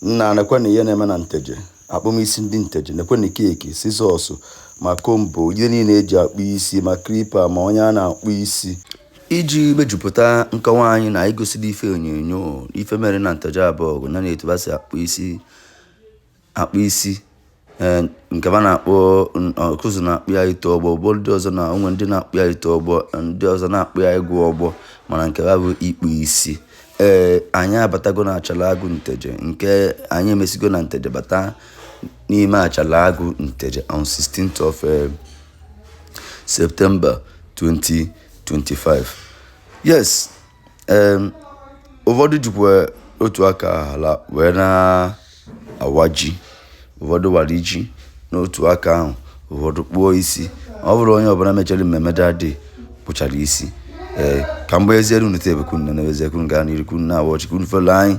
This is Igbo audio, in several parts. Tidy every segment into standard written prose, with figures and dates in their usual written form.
na nekwana ihe na-eme na Nteje akpụmisi ndị Nteje nekwana keki sizọs ma kombo ihe niile eji akpụ isi ma klipa ma onye a na-akpụ isi iji mejupụta nkọwa anyị na igosili ife onyonyo ife mere na Nteje abụọ na etu ha si akpụ isi nke ba na-akpọ ọkụzụ na-akpụ ya ite ọgbọ bụ ndị ọzọ na onwe ndị na-akpụ ya ite ọgbọ ndị ọzọ na-akpụ ya ịgụ ọgbọ mana nke ha bụ ikpu isi anyị abatago na Achala-Agụ Nteje nke anyị emesigo na Nteje bata n'ime Achala-Agụ Nteje on 16th of September 2025. Yes, ụfọdụ jikwa otu aka ala wee na-awa ji, ụfọdụ wara ji n'otu aka ahụ, ụfọdụ kpụọ isi. Ọ bụrụ onye ọbụla mechara mmemme dadị kpụchara isi ka mgbe eziere unu tebekun na nebezekwun gaa n'irikun na awọchi kun felo anyị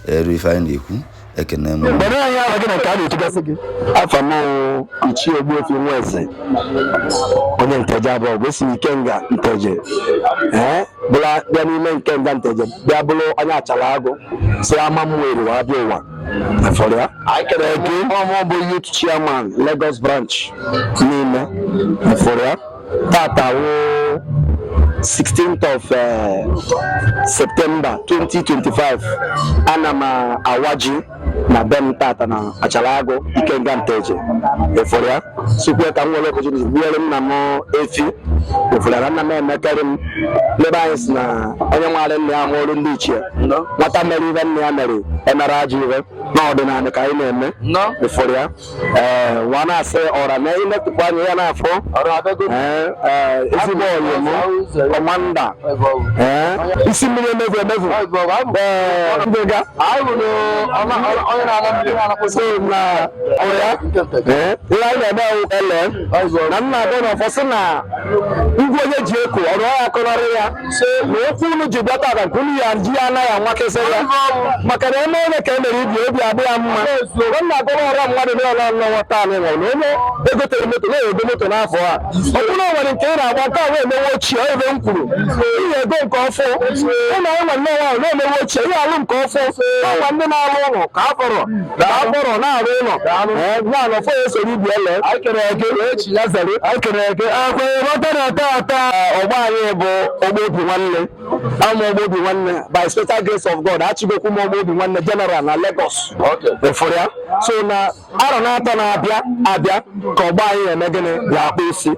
eru ife anyị na-ekwu ekene m mgbe anyị ahụ gị na ka a na-etugasị gị afọ m Ichie Ogbuefi Nweze onye Nteje abụọ gosi Ikenga Nteje bịa n'ime Ikenga Nteje bịa bụrụ onye Achala-Agụ si ama m were wa bịa ụwa for ya I can again bụ youth chairman Lagos branch n'ime for ya tata wo 16th of September 2025 ana m awaji na ben tata na Achala-Agụ Ikenga Nteje for ya sukwe ka m nwere opportunity biere m na m efi for ya na m emekarị m lebe anyị si na onye nwere nne ahụ ọrụ ndị ichie nwata mere ibe nne ya mere emere ajọ ibe n'ọdịnala ka anyị na-eme for ya wa na-asị ọra na imetụkwa anya ya n'afọ ezigbo onye m Commander isi mmiri emevu ndịga na ọya ihe anyị na-eme ele na nna abịa n'ọfọ sị na ngwa onye ji eko ọrụ ọya akọrọrị ya na okwu unu ji bịata aga nke unu ya ji ya anaghị anwakesị ya maka na eme onye ka e mere ibi obi adị ya mma nna agụrụ ọra mmadụ dị ọla nlọwọta anyị nwere na onye egotere moto na-ego moto n'afọ a ọ bụrụ nwere nke ị na-agba nke a wee emewe ochie ebe m kwuru ihe ego nke ọfụ ụlọ ụlọ nnọọ ahụ na-emewe ochie ihe alụ nke ọfụ ọgwa ndị na-alụ ụlọ ka afọrọ na-arụ ụlọ nwaanyị ọfọ ya esoro ibi ele akere eke echi ya zere akere eke akweghịrọta na ata ọgba anyị bụ Ogbuefi nwanne ama Ogbuefi nwanne by special grace of God achịgokwu m Ogbuefi nwanne general na Lagos efere ya so na arọ na-atọ na-abịa ka ọgba anyị eme gịnị ga-akpụ isi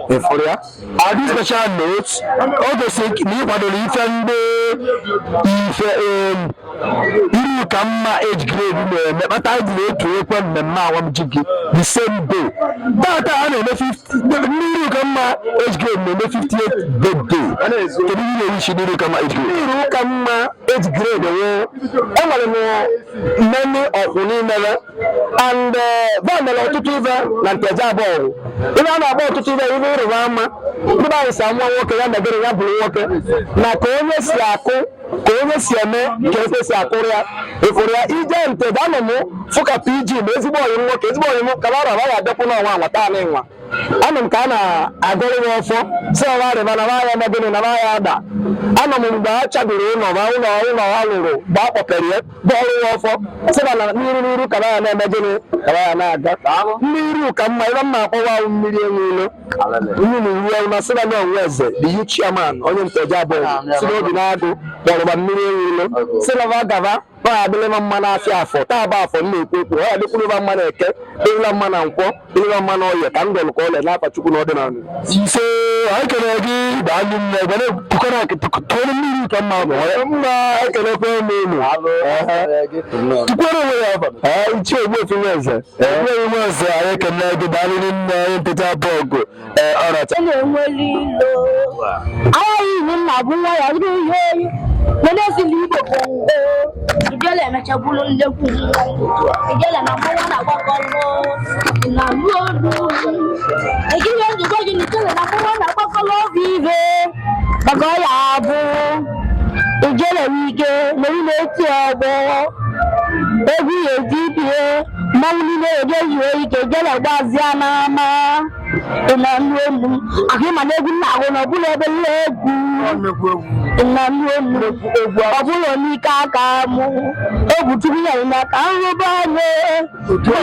efere ya adị special note o gosi na ịkwadoro ife ndị iru ka mma age grade na-eme kpata anyị na-etu ekwe mmemme awamji gị the same day tata a na-eme iru ka mma age grade na-eme 58th birthday kedu ihe na-ewichi n'iru ka mma age grade iru ka mma age grade enwere mmemme ọkwụ n'imere and mere ọtụtụ ife na Nteje abụọ ibe a na-agba ọtụtụ ife ibe ịrụba ama ndị be anyị si amụọ nwoke ya megere ya bụrụ nwoke na ka onye si akụ ka onye si eme ka ekwesị akụrụ ya efere ya ije Nteje anọ m fụka PG ma ezigbo ọyị nwoke ezigbo ọyị m kabara ya adịkwu n'ọnwa nwata anyị nwa anọ m ka a na-agụrụ ya ọfọ si ọwa rịba na ya megịnị na ya ada anọ m mgbe a chabiri ụlọ ha lụrụ mgbe a kpọpere ya bụ ọrụ ya ọfọ sịba na n'iru kaba ya na-eme gịnị kaba ya na-aga mmiri ka mma ebe mma akpọwa ahụ mmiri enwe ilo mmiri ruo na sịba na Nweze the youth chairman onye Nteje abụọ si n'obi na-agụ kpọrọba mmiri enwe ilo sịba gaba ọ adịlịma mma n'afịa afọ taa bụ afọ na-ekwu ekwu ọ adịkwuruba mma na Eke dịrịla mma na Nkwọ dịrịla mma na Ọyị ka m dọlụ ka ọlị n'afa Chukwu na ọdịnala ise anyị kere gị daalụ nne gwere tụkọrọ mmiri ka mma bụ mma ekelekwa elu tukwere onwe ya Ichie Ogbuefi Nweze Nweze anyị ekele gị daalụ nne anyị Nteje abụọ ọracha na-enwere ilo agaghị iwu nna bụ nwa ya bụrụ ihe oyi Menezili Igbo bụ ijele emechabulu nlekwu ijele na mmanwụ na-agbakọrọ na ruolu ekiri njikọ gị n'ijele na mmanwụ na-agbakọrọ obi ibe maka ọ ya bụ ijele wike mere na-eti ọgbọ egwu ya ezi ibie mmanwụ niile edeghị ike ijele gbazia n'ama na nnu elu ahụ ịma na egwu nna ahụ na ọ bụla ebe egwu na mmụọ ọbụla n'ike aka mụ egwu chukwu nyere n'aka nrụba anya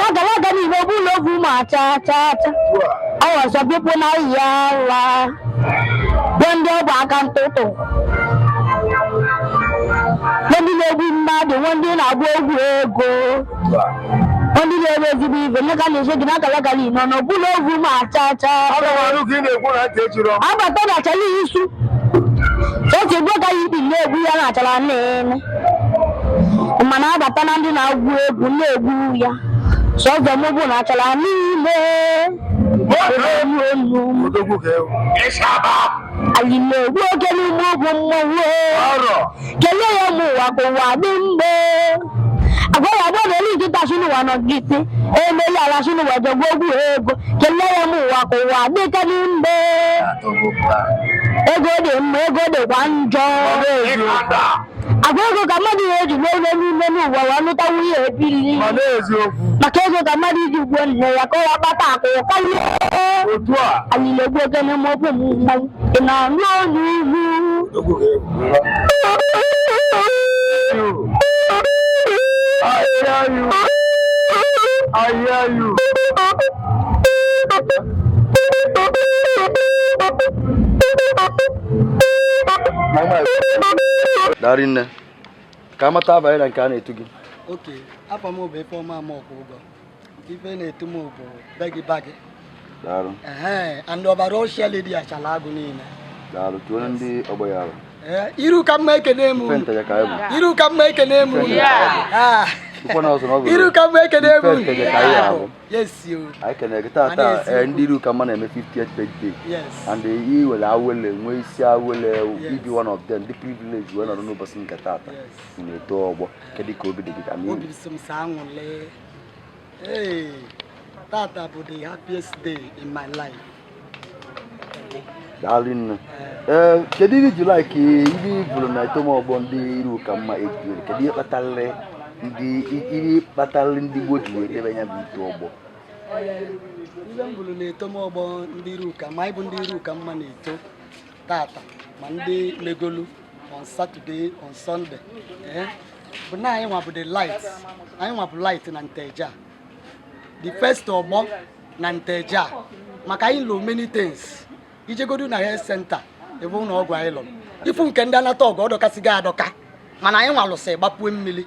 na gara aga n'igbo ọbụla ovu ma cha cha cha our some people na yawa ndị ọgba aka ntụtụ ndị na-egbu mmadụ ndị na-agba egwu ego ndị na-eme ezigbo ibe ndị ka na-eche gị n'akara aga n'ino n'ọbụla ovu ma cha cha agbata na achala isu otu egwu agaghị ikpi na-egwu ya na-achara nene mana agbata na ndị na-agwụ egwu na-egwu ya sọzọ mụbụ na achara niile anyị na-egwu oge n'ime ugwu mmọnwụ kelee ya ụmụ ụwa ka ụwa dị mgbe agwara agba na elu nkịta si n'ụwa nọgide emeli ala si n'ụwa jọgwa egwu ego kelee ya ụmụ ụwa ka ụwa dịka mgbe ego dị mma ego dịkwa njọ agwa ego ka mmadụ na-eji n'oge n'ime n'ụwa wa nụta nwunye ebili maka ego ka mmadụ iji ugbo nne ya ka ọ kpata akụ karịa anyị na-egbu oge n'ime ofe mmọnwụ ị na-anụ ọnụ ihu I hear you. Darinne, ka mata abalị na nke a na-etu gị. Okay, afọ m bụ Ifeọma Amaọkụgọ. Ife na-etu m bụ begi bagi. Daalụ. And overall share lady achala agụ niile. Daalụ, tụọ ndị ọgbọ ya ahụ. Iru ka mma ekene m. Nteje ka ebu. Iru ka mma ekene m. Iru ka mma ekene m. Nteje ka ya ahụ. Yes you. Anyị kene gị tata ndị iru ka mma na-eme 50th birthday. Yes. And i were awele nwe isi awele be one of them the privilege we nọ n'ụbọchị nke tata. Na-eto ọgbọ kedu ka obi dị gị ka mee. Obi som sa anwụle. Hey. Tata bụ the happiest day in my life. Darling, kedu ihe ji like ibi bụrụ na etomo ọgbọ ndị iru ka mma ejiri kedu ihe kpatalị ndị gboo ji wee debe anya bụ ito ọgbọ ihe m bụrụ na etomo ọgbọ ndị iru ka mma ịbụ ndị iru ka mma na-eto tata ma ndị megolu on Saturday on Sunday bụ na anyị nwa bụ the light anyị nwa bụ light na Nteje the first ọgbọ na Nteje maka anyị lụ many things ijegodu na health center ebe ụlọ ọgwụ anyị lụrụ ifu nke ndị anata ọgụ ọdọkasịga adọka mana anyị nwalụsị gbapue mmiri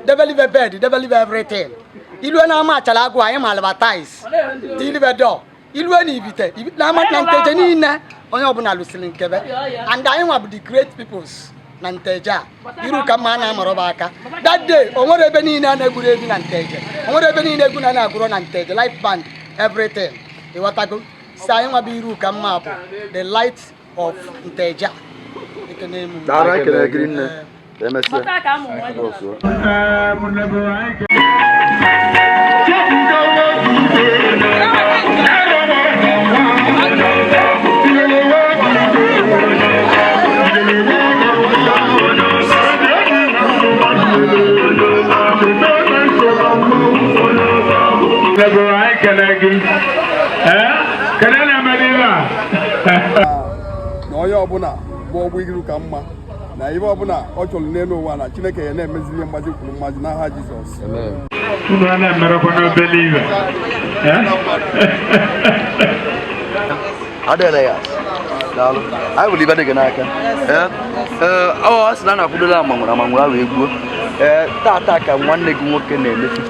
debelive bed debelive everything ilue na ama achala agụ anyị ma advertise deliver door ilue na ibite na ama na Nteje niile onye ọbụla lụsịrị nkebe and anyị nwa bụ the great peoples na Nteje iru ka mma na-amarọba aka that day o nwere ebe niile a na-egwuru egwu na Nteje o nwere ebe niile egwu na-agụrụ na Nteje life band everything ịghọtago si anyị nwa bụ iru ka mma bụ the light of Nteje ekene m dara ekele gị nne emesịa onye ọbụla bụ ọgbọ iru ka mma na ibe ọbụla ọ chọrọ n'elu ụwa na Chineke ya na-emezili mgbazi kwuru mmazi n'aha Jizọs. Unu na-emerekwa n'obele iwe. Adele ya. Daalụ. Anyị bụ ibe dị gị n'aka. Ọ sị na na-akwụdola amanwụrụ ahụ egbuo. Tata ka nwanne gị nwoke na-eme 50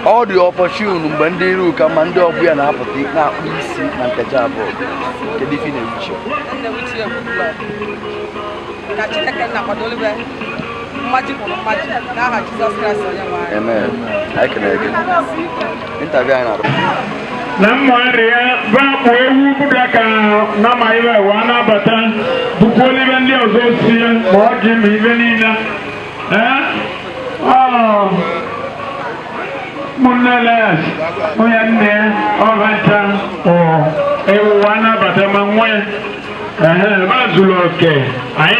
ọ dị opportune mgbe ndị iru ka ma ndị ọgbụ ya na-apụta na-akpụ isi na Nteje abụọ kedu ife na-ewiche ka Chineke na-akwadolibe mmaji kwuru mmaji n'aha Jizọs Kraịst onye nwe anyị. Amen. Anyị kenere gị interview anyị na-arụ na mmadụ ya bụ ewu bụda ka na ma ibe wa na-abata bụkwuo ibe ndị ọzọ si ya ma ọ ji ma ibe niile Muneles, onye ọbata ewu wa na-abata ma nwe mazụlụ oke anyị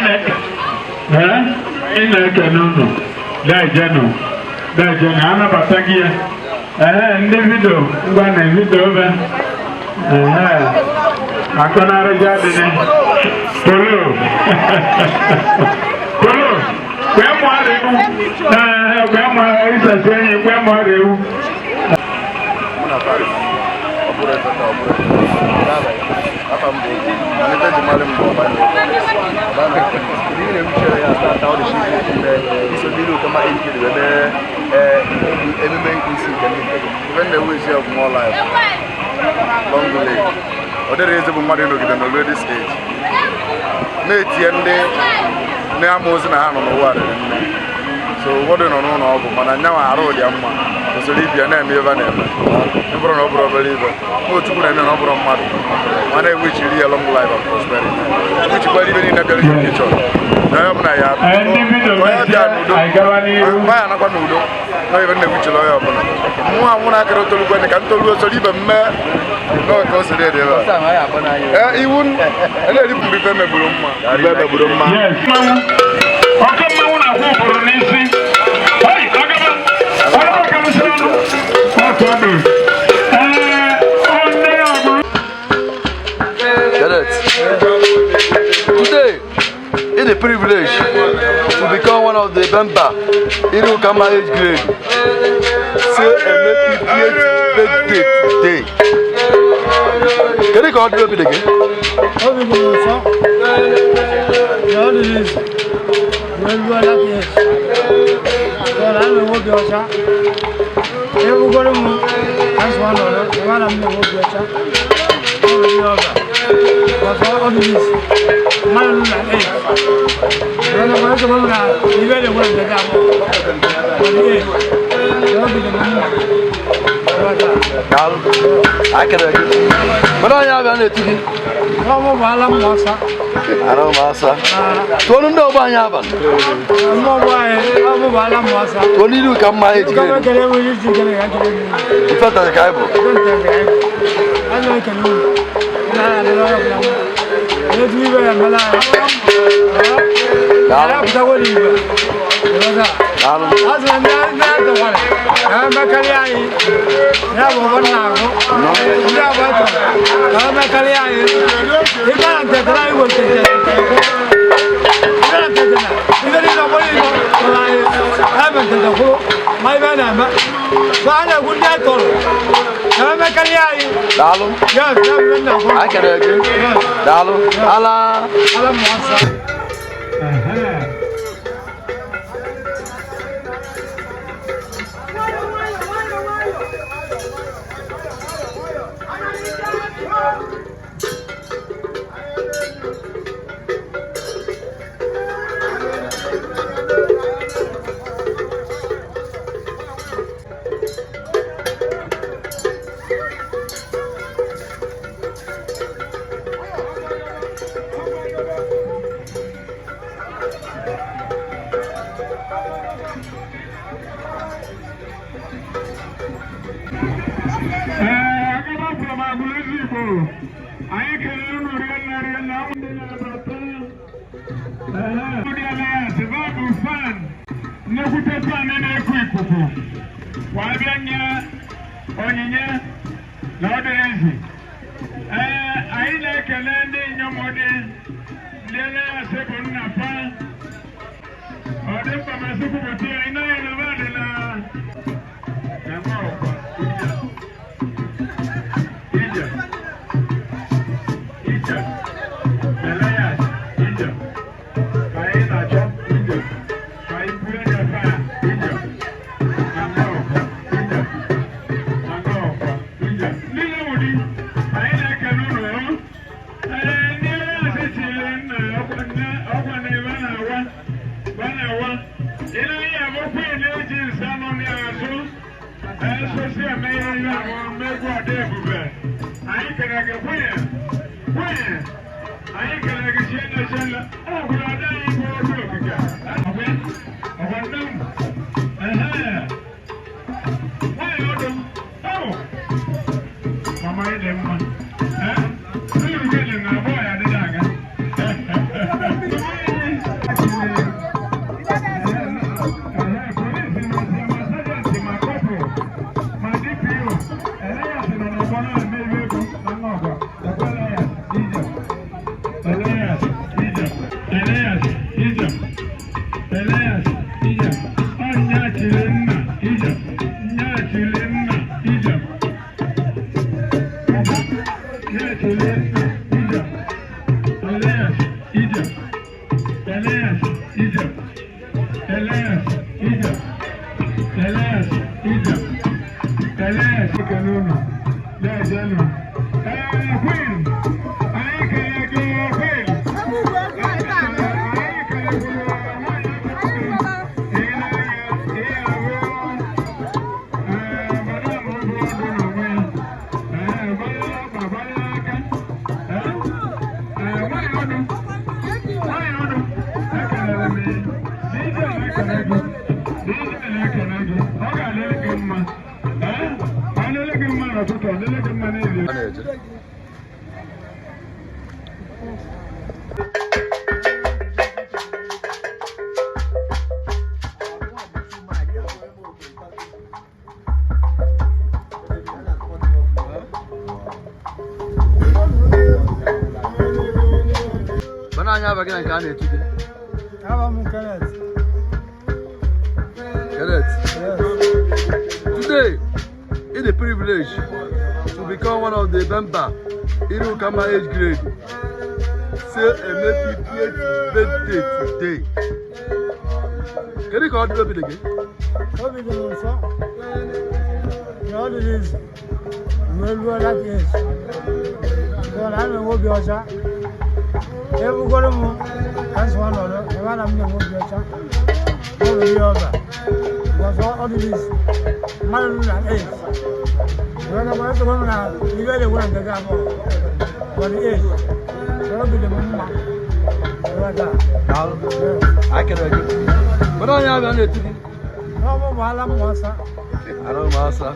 na-eke n'ụlọ dajenu anabata gị ya ndị vidio ngwa na vidio be Akonara Jadine. Polo. Polo. Where more? Where more is a saying? Where more? More life. Long delay. Other reason for money to get an already stage. Mate, yende, Namos and I on the water. So, what do you know? But now I wrote the Amma. So, leave your name, you never. Never an over believer. Go to put an over of money. One day which you lead a long life of prosperity. Which you believe in a future. I am not yet. I even know which lawyer. One I can tell you when I can tell you so leave a man. No, consider it. He wouldn't. And let him be famous. Yes. Today, it's a privilege to become one of the member in the Kama age grade. Say a 58th birthday today. Can you go out again? I can agree. But I have an ethic. I don't master. Don't know by Yavan. When you come my age, you felt like a guy. I know you can move. I can agree. Dalu, Allah. Kenneth. Today, it's a privilege to become one of the members in Ukama age grade. Say a 58th birthday today. Can you call the baby again? All it is, well, that is. Well, I don't know what every one of them, that's one of them. The one I'm going to go over. Was all it is. Madam and age. When I was the woman, you really went to go for the age. So I'll be the mama. I can agree. But I have an age. No, while I'm was. I don't know, sir.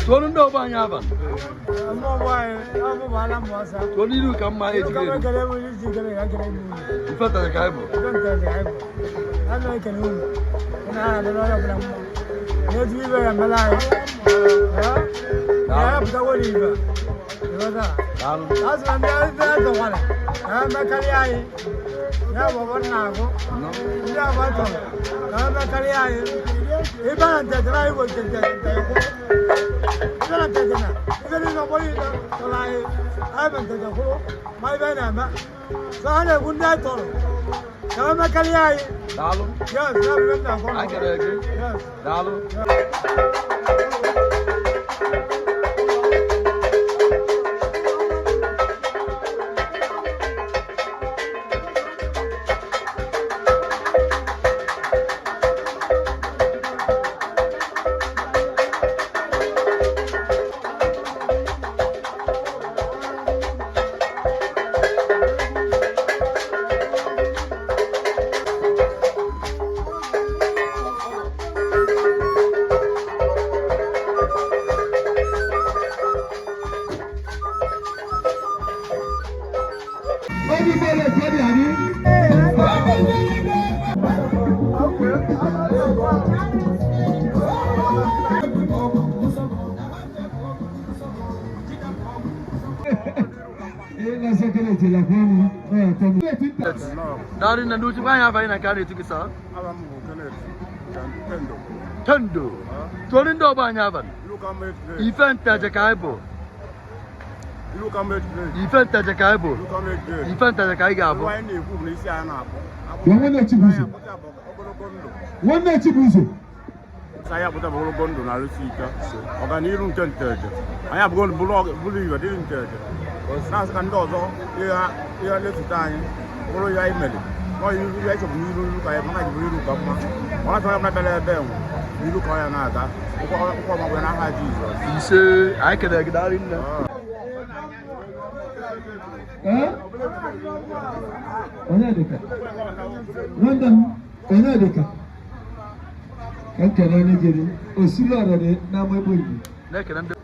So I don't know about Yavan. So you come my age. In fact, I can't. I know I can move. And I had a lot of them. Let's be very alive. I have the whatever. That's the one. I'm a career. Now, one now. Yeah, what? I'm a career. If I had that, I would get that. I haven't taken a hole. My banana. So I wouldn't have told him. I'm a career. Yes, I can agree. Yes. Darin na nuti ba ya fa ina kare tiki sa? Tendo. Torin do ba nya ban. Event ta kai bo. Event ta kai bo. Event ta kai ga bo. Wannan ci buzo. Saya buta bolo gondo na rusika. Organiru Nteje. Aya bolo bulu iwa di Nteje. Na skandozo ya letu tani. Bolo ya imeli. Mo yu ya cho bulu ka ya ma bulu ka ma. Wala to na bele be. Bulu ka ya na ta. Ko ma na ha Jesus. Ise ai ka da gidarin na. Onedeka. London, Onedeka. Kankana ne gari, osilora ne na mai bulbi. Ne kenan da.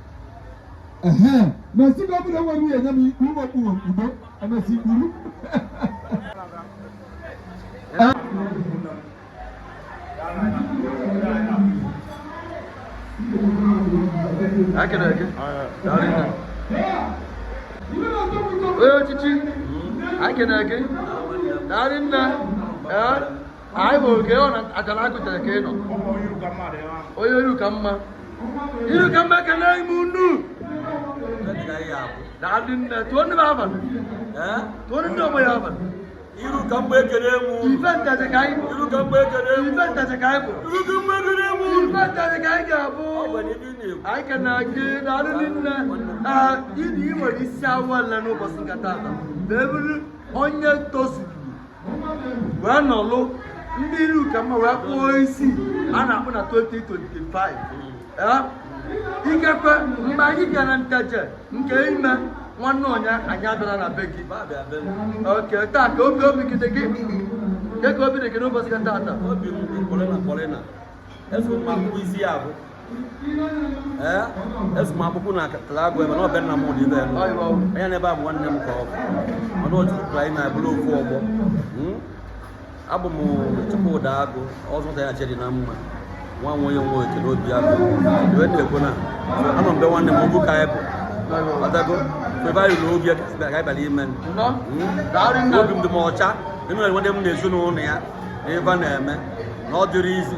Na si babu da wani ya nami kuma kuma ubo, ana si guru. Haka da haka. Darin nan. Oyo cici. Haka da haka. Darin nan. Ai bo ke ona atala ku ta ke no. Oye iru ka mma. Iru ka mma ka na imu nu. Da din na to ni ba ba. To ni do mo ya ba. Iru ka mma ekere mu. Event ta kai. Iru ka mma ekere mu. Event ta kai bo. Iru ka mma ekere mu. Event ta kai ga bo. Ai kana ke da din na. Idi wori sawala no bosingata. Beburu onye tosu. Wa no lo. Ndị iru ka mma wee kpụọ isi a na-akpụ na 2025 ikekwe mgbe anyị gara Nteje nke ime nwanne ọnya anyị abịara na be gị oke taa ka obi gide gị ka obi dị gị n'ụbọchị ka taata obi m kpọrịna efu m akwụkwọ isi ya bụ efu m akwụkwọ na agụ ebe na ọbịa nna m dị ebe anya n'ebe a bụ nwanne m ka ọ bụ mana o jupụtara anyị na-abụrụ ofu ọgbọ abụ m Chukwuda Agụ ọzọ ya chedi na mma nwa onye nwe ekele obi agụ ewe na-ekwu na anọ mbe nwanne m obu ka bụ ọdago ebe anyị na obi ka ịbara ime obi m dị m ọcha enwere nwanne m na-ezu n'ụlọ ya na ebe a na-eme na ọ dịrị izi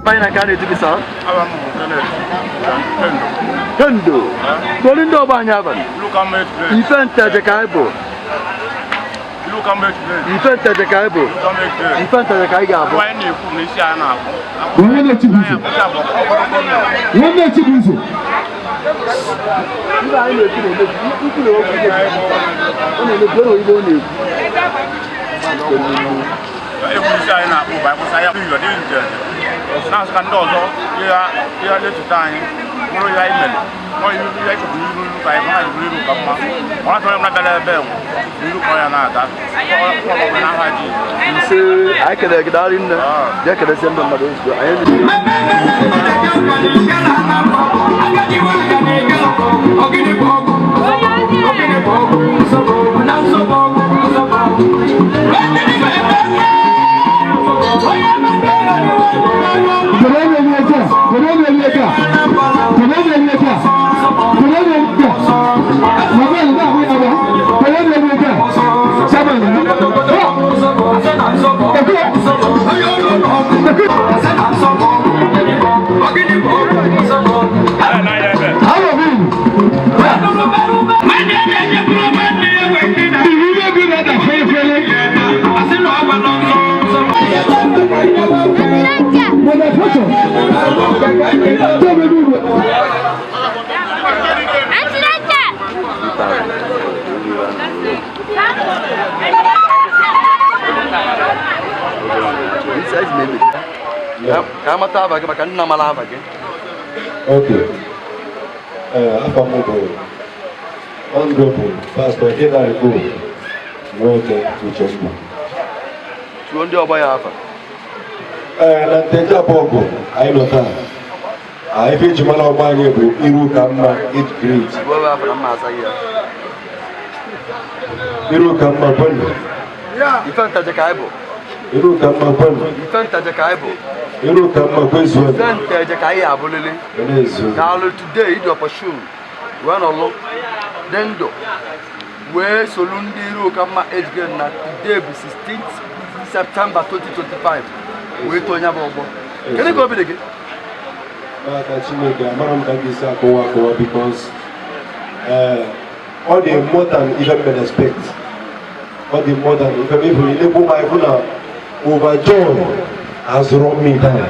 Mana kan itu bisa? Tendo. Boleh ndo banyak apa? Event aja kaibo. Event aja kaibo. Event aja kaibo. Mana cibusu? Mana cibusu? Ila ini itu loh. Ini baru ibu ni. Saya nak ubah, saya juga di Indonesia. Nah sekarang dozo, dia letu tanya, mulu ya email, mau ya ikut dulu kayak mana dulu kamu, orang tuh yang nak bela bela, dulu kau yang ada, kalau nak haji. Bisa, ayah kena kedarin dah, dia kena siapa mana itu, ayah. Kamu tahu bagaimana nama lama ke? Okay. Apa mau Honorable Pastor Hilary Go. Welcome to church. Tuan dia apa ya apa? Nteje Oyi, I know that. I feel you mana omanye bu iru kama 8th grade. Bawa apa nama saya? Iru kama pun. Ya. Event aja kaibo. Iru kama pun. Event aja kaibo. Iru kama kwezu. Event aja kaya abolele. Benezu. Now today you pursue. One along. Dendo. Where Solundi iru kama 8th grade na today be 16th September 2025. We tonya bobo. Can you go be again? Because all the more than even men expect. all the more than if you enable my overjoy has run me down.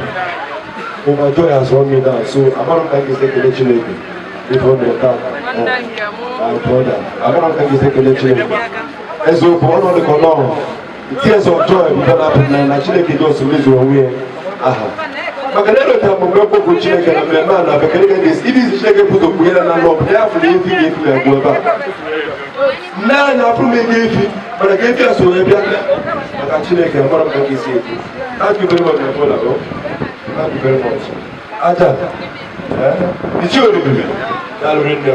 Overjoy has run me down. So I'm not going to take a lecture. If you know that, my brother, I'm not going to take a lecture. As for one of the column, the tears of joy we don't happen and actually can just lose your way. Makanelo tambo kwa Chineke na mema na bekeleke this it is Chineke put up here na no they have to give you go back na na from me give but I give you so we bia maka Chineke na mara maka isi thank you very much my brother thank you very much aja it's your baby na lo rende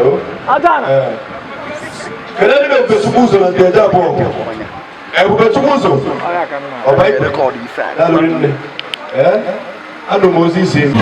aja kelele be besumuzo na Nteje Oyi e be besumuzo oba record ifa na lo rende I know Moses is.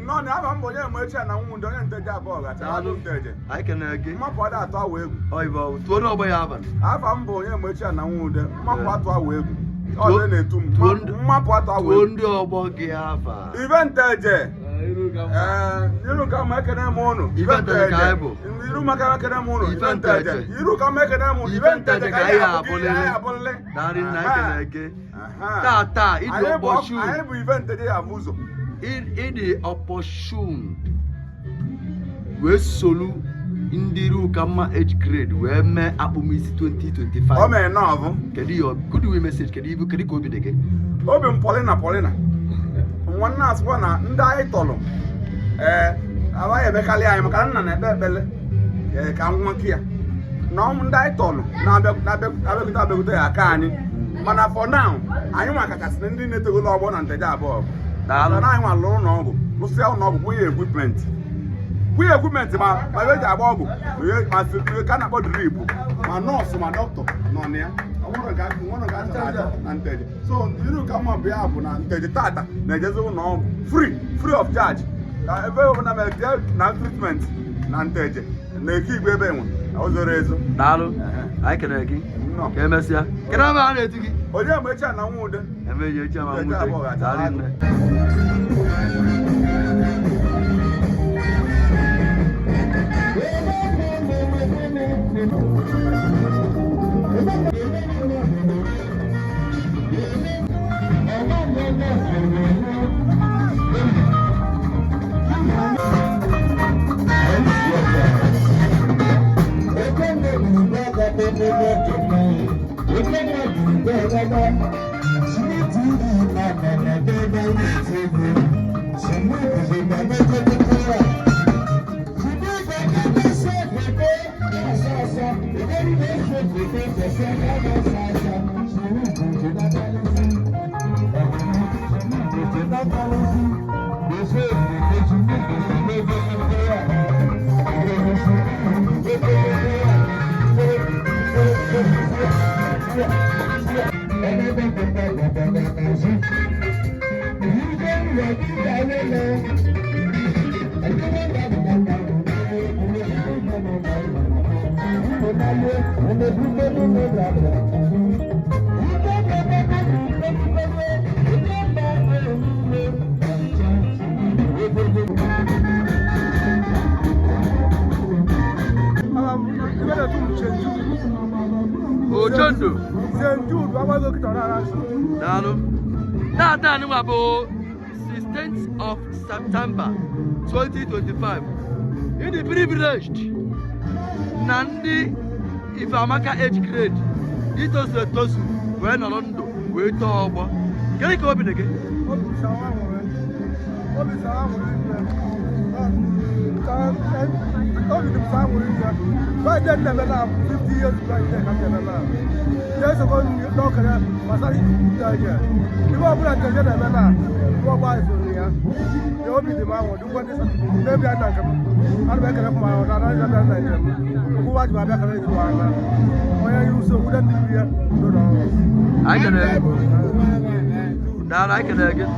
No, never more much and I won't do Nteje Oyi. I can again. My father at our way. I will to know by Avan. I've born much and I won't. My father way. Oh, then it to my father will do about Giava. Even Nteje. You don't come make an mono. Even Nteje. You don't make an mono. Even Nteje. You don't come make an mono. Even Nteje. I have invented a muzo. ịdị opportuned wee solu ndị iru ka mma age grade wee mee akpụmisi 2025. O mere nọọbụ. Kedu iwe message kedu ka obi dị gị? Obi m polina. Nwanne asụkwa na ndị anyị tọrọ agaghị emekarị anyị maka nna na-ekpe ekpele ka nwa nke ya na ọmụ ndị anyị tọrọ na-abịakwute ya aka anyị mana for now anyị nwa kachasị ndị na-etogolo ọgbọ na Nteje abụọ na anyị nwa lụrụ n'ọgwụ lụsịa ụlọọgwụ kwụnye ekwipment ma eji agba ọgwụ ma ka a na-akpọ drip ma nọọsụ ma dọkịta nọ na ya na Nteje. So iru ka mma bụ ya bụ na Nteje tata na-ejezi ụlọọgwụ free of charge ebe ọbụla mere na treatment na Nteje na-eke igwe ebe enwe ozoro ezo. Daalụ, anyị kelere gị ka emesịa. Kedu ebe a na-eti gị? Onye ma echi na nwa ude. Emeghị echi ama nwute. Daalụ nne. Ojondo. Daalụ. Tata anyị nwa bụ 16th of September 2025. Ịdị privileged na ndị Ifeamaka age grade itozu etozu wee nọrọ ndụ wee tọọ ọgbọ. Kedu ka obi dị gị? Right then, never now, 50 years right there, I'm never now. There's a one dog there, but I didn't die yet. You won't put a never now. You won't buy it for me. You won't be the man who do what is maybe I don't come. I'll make it up my own. I don't know. Who watch my back of it? Why are you so good at the year? I can now I can again.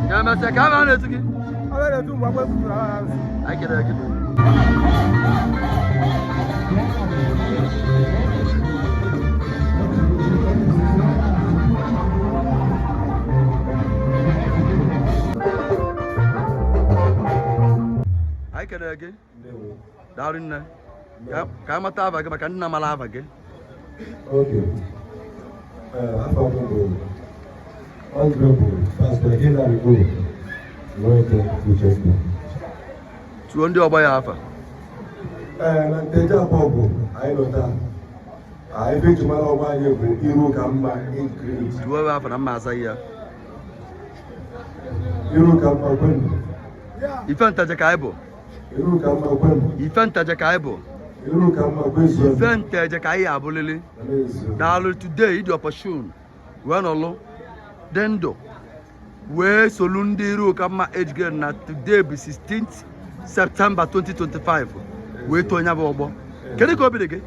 Come on, come on, let's get. I can again. I can again. Down in there. Come at Ava, I can't Malava again. Okay. Honorable Pastor Hillary Go. Tuondi Obaya Alpha. Nteje Abogo, I know that. I think to my over here, Iru Kamba increase. You have an Amazaya. Iru Kamba Gwen. Ifanta Jacaibo. Iru Kamba Gwen. Ifanta Jacaibo. Iru Kamba Gwen. Ifanta Jacaya Bolili. Dalu today, the opportune. Wanolo. Dendo. Where Solundi Iru Kamba age grade na today be 16th September 2025. We to Nyabo. Can you copy again?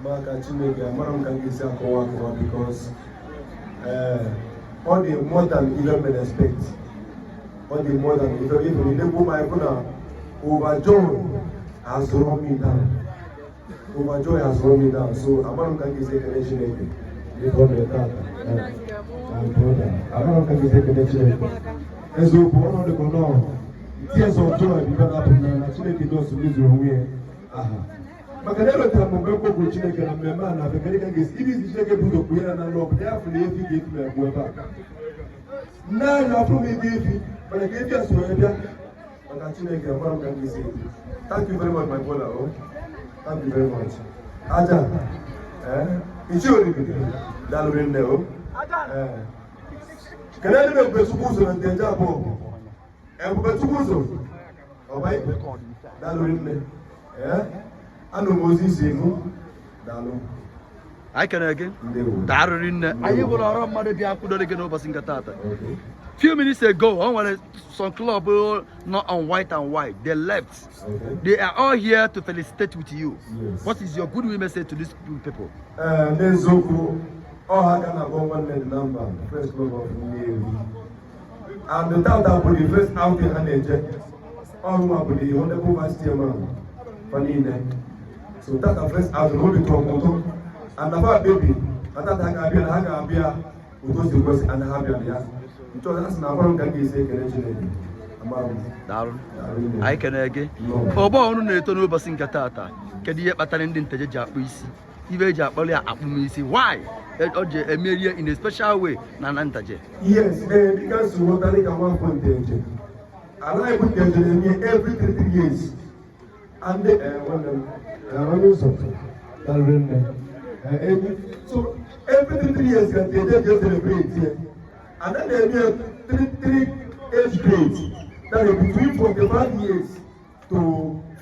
Because all the more than even men expect. All the more than even the woman overjoy has run me down. Overjoy has run me down. So I'm not going to say connection again. I'm not going to say connection again. As we go on the corner. Tears of joy because happen actually does lose your way. Makanelo tamombe ko Chineke na mmemme na Afrika gesi ibi Chineke budo kuya na lob therefore if you get me go back. Na na from me give But again, yes, thank you very much, my brother. Oh. Thank you very much. Aja, it's your Dalwin. Can I make the Sukuso and the Jabo? And Betukuso? All right, Dalwin. I know Moses. Dalu. I can again. Darin, I will around Mother Biakudo again over Singatata. Few minutes ago, I wanted some club not on white and white. They left. Okay. They are all here to felicitate with you. Yes. What is your goodwill message to these people? Nezoku, all I can have one number, first club of Navy. And the town that put the first out in Nteje Oyi, all my body, on the Vice Chairman, Fanine. So that's the first out, hold it to a motor. And about baby, I thought I can be a Hagabia, who goes to West and Habia. I can again. Oba onu na eto no basin katata. Kedi ye patane ndi Nteje japo isi. Ibe japo le apum isi. Why? Oje emerie in a special way na Nteje. Yes, because what I can one point Nteje. And I put Nteje every 3 years. And so every 3 years Nteje just celebrate here. And then they have three age grades that are between 45 years to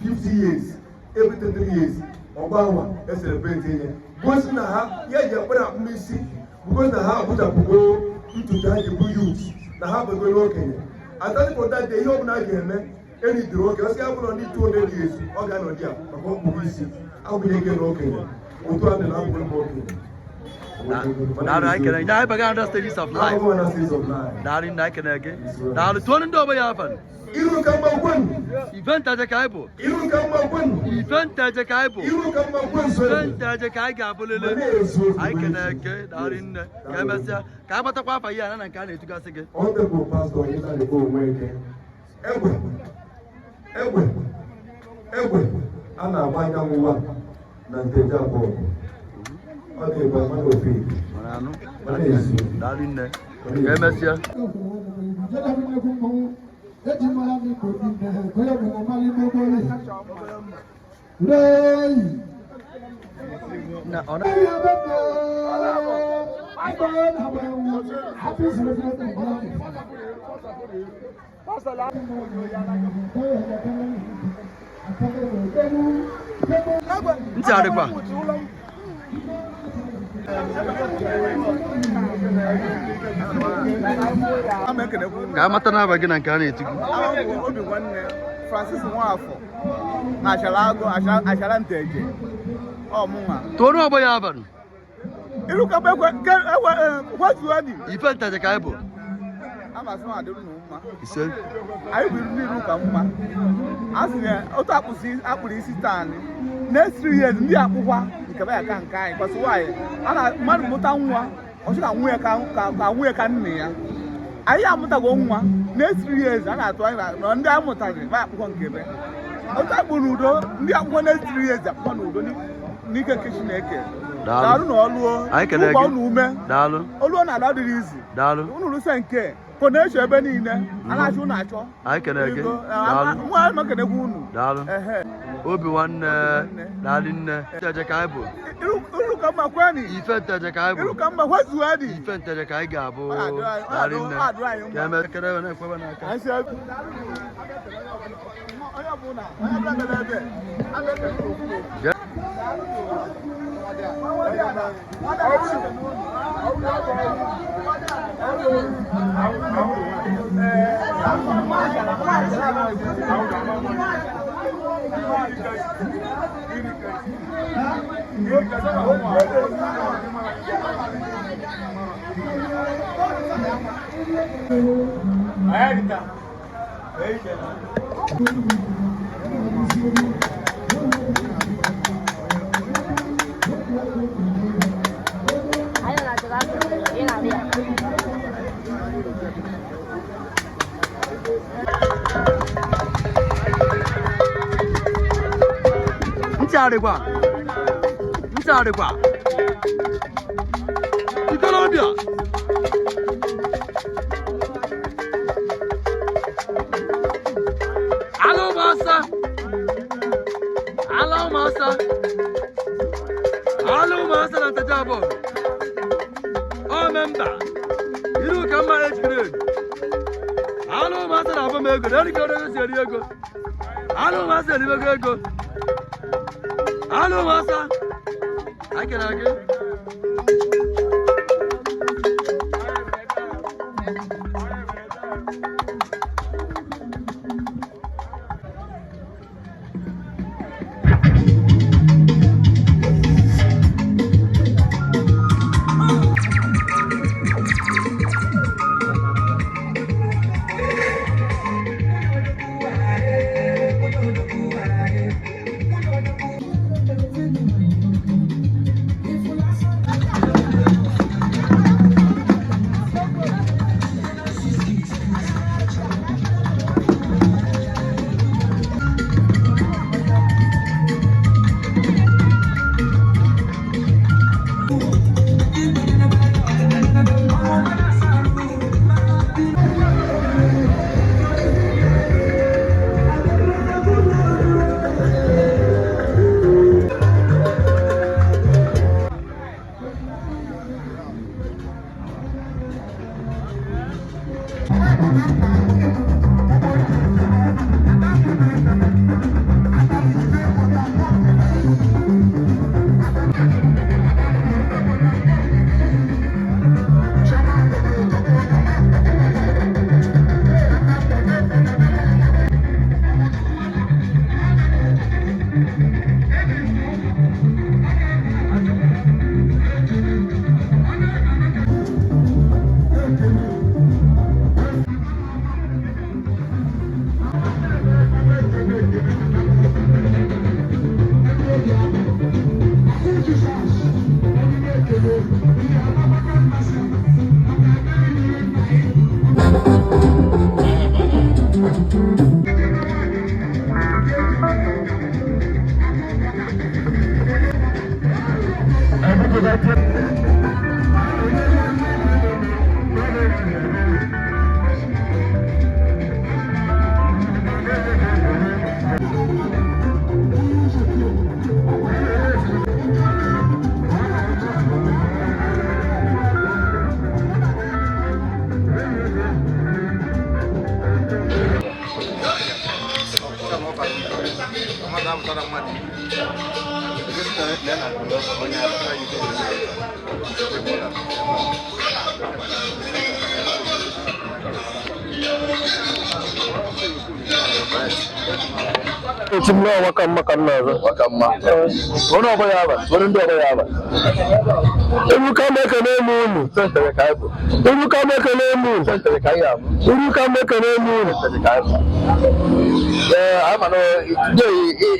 50 years. Every 3 years, Obama is celebrating. Because now, yeah, you're going to miss it. Because now, we have to go into the youth. Now, have to go working. And that's for that day, you're not getting any drug. Because you have only 200 years. Organ or dear, but what will we see? How will they get working? We don't have to working. Now I can understand stages of life. Now I can again. Now the 200 over happen. Event as a caibo. Event as a caibo. Event as a caibo. I can again. Now in Kamasa, Kamata Papa Yana and Kane to go again. All the pastor is at the home waiting. Ewe. Anna, why don't we want Nteje Oyi? Okay, but what will be? Darling, Monsieur. Mata na bagina nke a na-etiku. Obi nwanne Francis Nwafọ na achala Nteje. Ọmụnwa. Tonu ọbọ ya abalị. Iru ka kwatu adi. Ife Nteje ka ịbụ. Amasị m adịrị n'ụma. Ise. Anyị biri n'iru ka mma. Asị na otu akpụrụ isi taa ni. Next 3 years ndị akpụkwa nke ba ya ka nke anyị. Kwasị why? Ana mmadụ mụta nwa, ọ sị ka nwunye ka nne ya. Anyị amụtago nwa next 3 years a na-atụ anya na ndị amụtaghị ba akwụkwọ nke ebe otu akpụ n'udo ndị akwụkwọ next 3 years akwụkwọ n'udo n'ike nke Chineke daalụ na ọlụo ụgbọ unu ume oluo na ala dịrị izu unu lụse nke kọ na-eche ebe niile a na-achọ unu achọ nwa makenegwu unu obi nwanne daalụ nne Nteje ka ịbụ iru ka mma kwani ife Nteje ka ịbụ iru ka mma kwezuo dị ife Nteje ka ị ga-abụ daalụ nne ka eme kere na ekwebe n'aka onye ọbụla onye ọbụla mere ebe Nteje Ikolobia Masa. Hello, Masa. Hello, Masa Nteje Oyi. Oh, member. You come my age grade. Hello, Masa Nabamego. There you go, there you go. Hello, Masa, there you go. Hello, Masa. I can argue. Chimno wakamma kannazo wakamma wono boyaba wono ndo boyaba ibuka meke n'emunu Tere kaibu ibuka meke n'emunu Tere kaibu ibuka meke n'emunu Tere kaibu I'm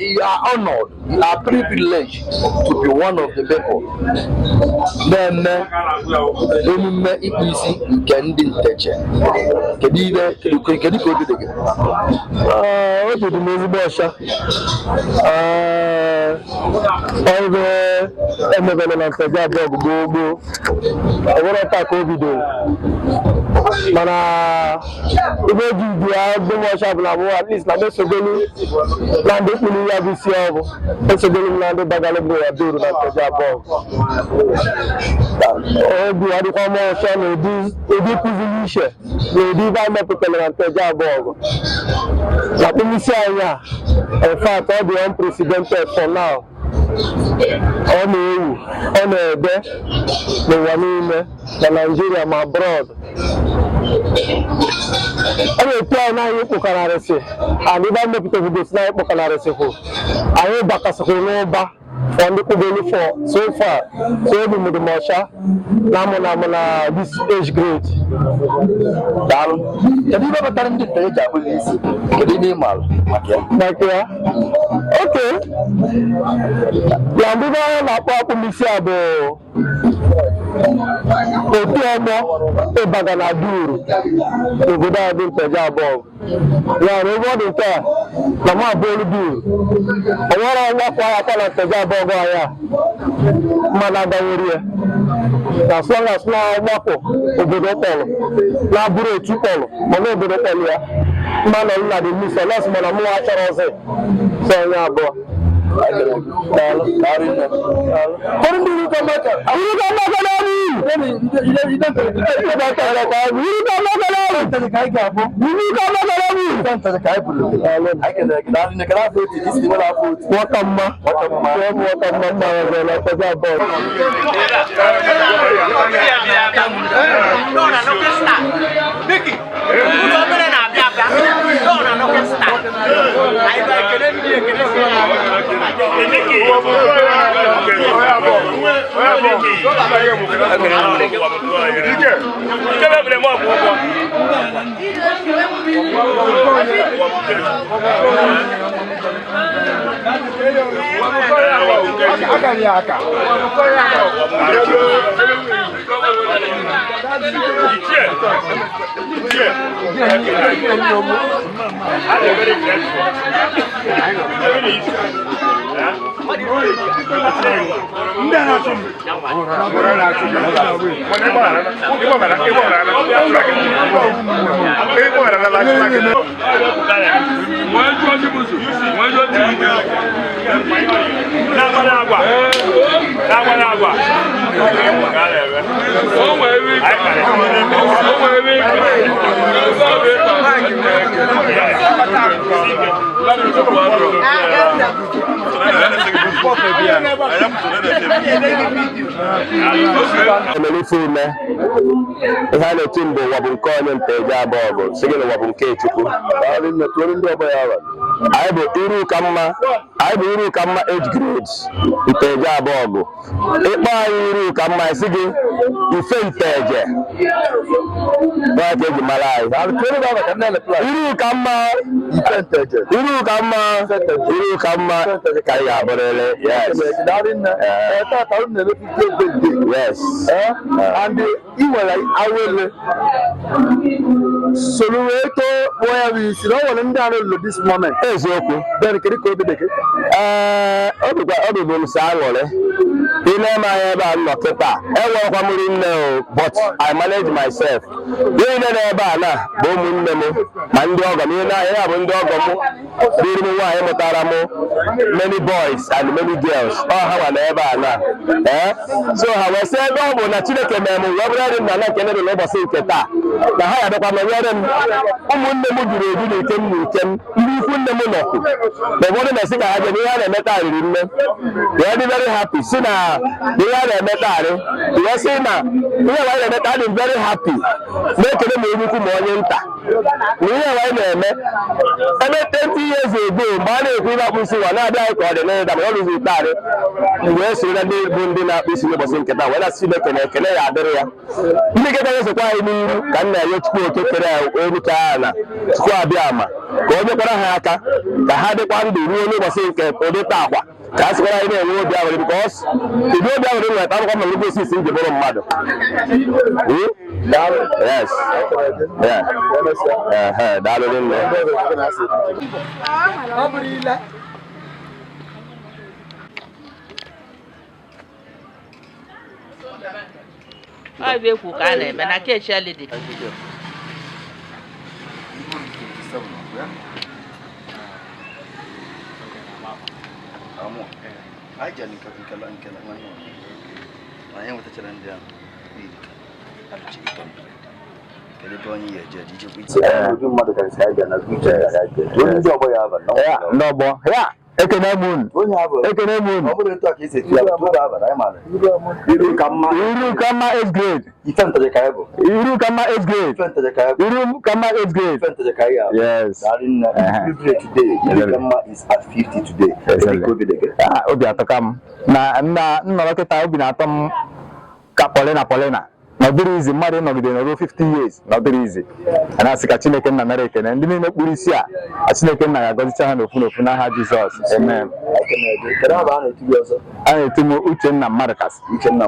you are honored, you are privileged to be one of the people. Then emume ikpu isi nke ndị Nteje kedu ibe kedu ka obi dị gị? Obi dị m ezigbo ọcha ọrụ emebere na Nteje abụọ gboo ọbụrụ taa ka obi dị mana ibe ji dị ya dị m ọcha bụ na mụ at least na mesogolu na ndị kpụrụ ya bụ isi ọbụ esogolu m na ndị bagalụ bụ ya duru na Nteje abụọ obi adịkwa m ọcha na ụdị kụziri iche na ụdị ibe a mepụtara na Nteje abụọ na kpụmisi anyị a in fact ọ dị unprecedented for now. Ọ na-ewu ọ na-ede n'ụwa niile na Nigeria ma abroad. Ọ na-etu anyị na anyị kpụkanarịsị and ibe mmepụta obodo si na anyị kpụkanarịsị hụ anyị gbakasịkwụ n'ụba for ndị kpụgolu for so far so obi mụrụ m ọcha na amụ na this age grade. Daalụ. Kedu ibe batara ndị Nteje ji abụ n'isi? Kedu ihe ịmalụ maka ya? Okay. Ya ndị anyị na-akpọ akpụmisi a bụ otu ọgbọ ịbaga na duru n'obodo a dị Nteje abụọ. Ya na ebe ọ dị nke a na mụ abụọ olu duru. O nwere ọgbakọ akwa na Nteje abụọ ya mmadụ agbanwere ya. As long as na ọgbakọ obodo kpọrọ na-abụrụ otu kpọrọ mana obodo kpọrọ ya man on the list, so let's man more actually say. So yeah, bro. Hana timbo wabunkonya Nteje abogo sigelo wabunke chuku ali natwali ndo bayala aibo iru kama age grades Nteje abogo ipa iru kama sige ife Nteje ba ke malai al kero baba kanele plan iru kama ife Nteje iru kama kai aborele yes ta taun ne yes and iwala awele soluweto where we see no one down this moment eziokwu then kiri ko bi deke obi salole ile ma ebe a no keta ewe kwa muri nne but I manage myself ile na ebe a na bo mu nne mu ma ndi ogo mi na ya bo ndi ogo mu biri mu wa mutara mu many boys and many girls ha wa na ebe a na so ha we say do bo na Chineke memu wobere na na kene do lobo se nketa na ha ya be kwa mewere m umunne mu juru eju na ikem ndi ifu nne mu noku the body na sika ha je ni ha na emeta riri nne we are very happy see na we are emeta ari we say na we are emeta I'm very happy make them ebuku mo onye nta we are na-eme 20 years ago ma na ekwu na kpusi wa na abia ko de na da mo ruzi tare we so na ndị na-akpụsi ụbọchị nketa wela si bekene ekele ya adịrị ya ndị nketa na-esokwa anyị n'iru ka nna ya chukwu oke kere eru ka ha na chukwu abịa ama ka o nyekwara ha aka ka ha dịkwa ndụ ruo n'ụbọchị nke ụdịta akwa ka a sịkwara anyị na-enwe obi aṅụrị bikọs ụdị obi aṅụrị nweta akwụkwọ na nnukwu osisi nji bụrụ mmadụ yes daalụ nne I will cook and I catch a lady. I can't I am with the challenge. Ekene moon. Iru kama is great. Nteje Oyi. Yes. Today. Iru kama is at 50 today. Obi atokam. Na nnọrọ kịta obi na-atọ m ka Polina. Na dịrị izi mmadụ nọgide n'ọrụ 50 years na dịrị izi. Ana asị ka Chineke nna mere ekene ndị niile kpuru isi a Chineke nna ya gọzicha ha n'ofu n'aha Jizọs. Amen. A na-etu m Uchenna Mmadụkasị. Ekene